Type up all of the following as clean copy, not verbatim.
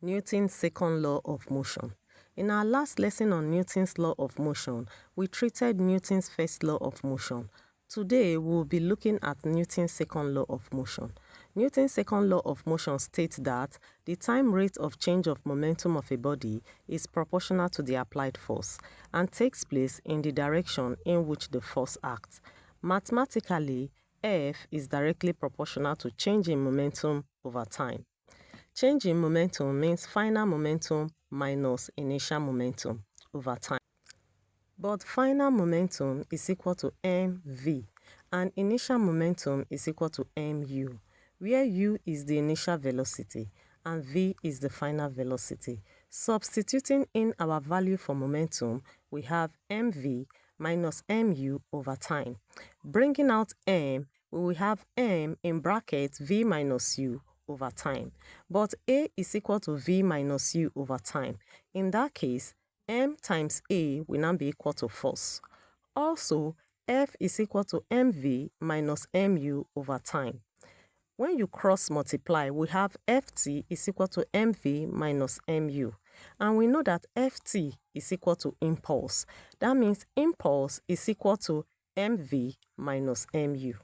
Newton's second law of motion. In our last lesson on Newton's law of motion, we treated Newton's first law of motion. Today, we'll be looking at Newton's second law of motion. Newton's second law of motion states that the time rate of change of momentum of a body is proportional to the applied force and takes place in the direction in which the force acts. Mathematically, F is directly proportional to change in momentum over time. Change in momentum means final momentum minus initial momentum over time. But final momentum is equal to mv and initial momentum is equal to mu, where u is the initial velocity and v is the final velocity. Substituting in our value for momentum, we have mv minus mu over time. Bringing out m, we will have m in brackets v minus u over time. But A is equal to V minus U over time. In that case, M times A will now be equal to force. Also, F is equal to MV minus MU over time. When you cross multiply, we have Ft is equal to MV minus MU. And we know that Ft is equal to impulse. That means impulse is equal to MV minus MU.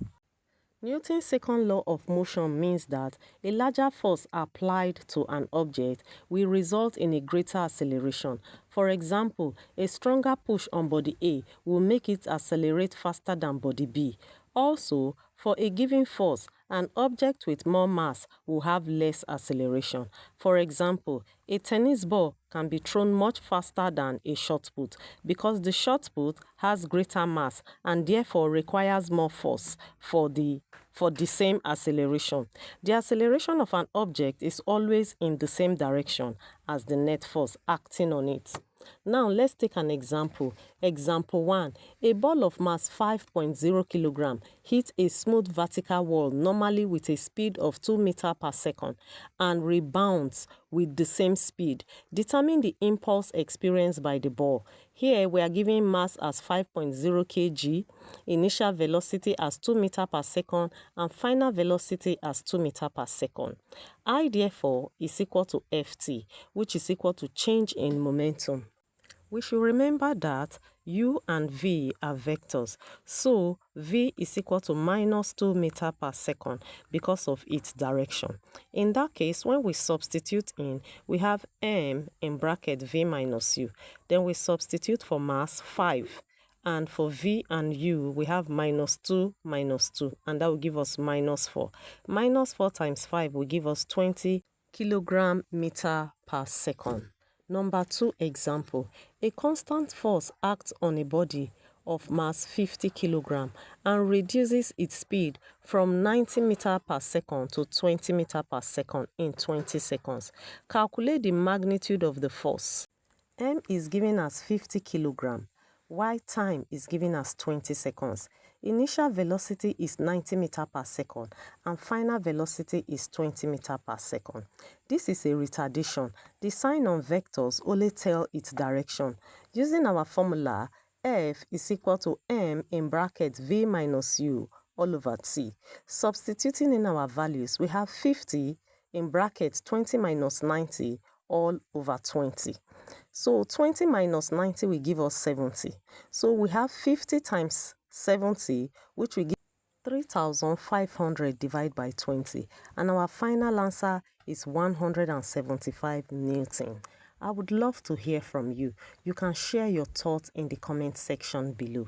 Newton's second law of motion means that a larger force applied to an object will result in a greater acceleration. For example, a stronger push on body A will make it accelerate faster than body B. Also, for a given force, an object with more mass will have less acceleration. For example, a tennis ball can be thrown much faster than a shot put because the shot put has greater mass and therefore requires more force for the same acceleration. The acceleration of an object is always in the same direction as the net force acting on it. Now let's take an example. Example 1. A ball of mass 5.0 kg hits a smooth vertical wall normally with a speed of 2 meters per second and rebounds with the same speed. Determine the impulse experienced by the ball. Here we are giving mass as 5.0 kg, initial velocity as 2 meters per second and final velocity as 2 meters per second. I therefore is equal to Ft, which is equal to change in momentum. We should remember that u and v are vectors, so v is equal to minus 2 meters per second because of its direction. In that case, when we substitute in, we have m in bracket v minus u. Then we substitute for mass 5. And for v and u, we have minus 2, and that will give us minus 4. Minus 4 times 5 will give us 20 kilogram meter per second. Number 2 example. A constant force acts on a body of mass 50 kg and reduces its speed from 90 meters per second to 20 meters per second in 20 seconds. Calculate the magnitude of the force. M is given as 50 kg, while time is given as 20 seconds. Initial velocity is 90 meters per second and final velocity is 20 meters per second. This is a retardation. The sign on vectors only tell its direction. Using our formula, F is equal to M in bracket V minus U all over T. Substituting in our values, we have 50 in bracket 20 minus 90 all over 20. So 20 minus 90 will give us 70. So we have 50 times 70, which will give 3,500 divided by 20. And our final answer is 175 Newton. I would love to hear from you. You can share your thoughts in the comment section below.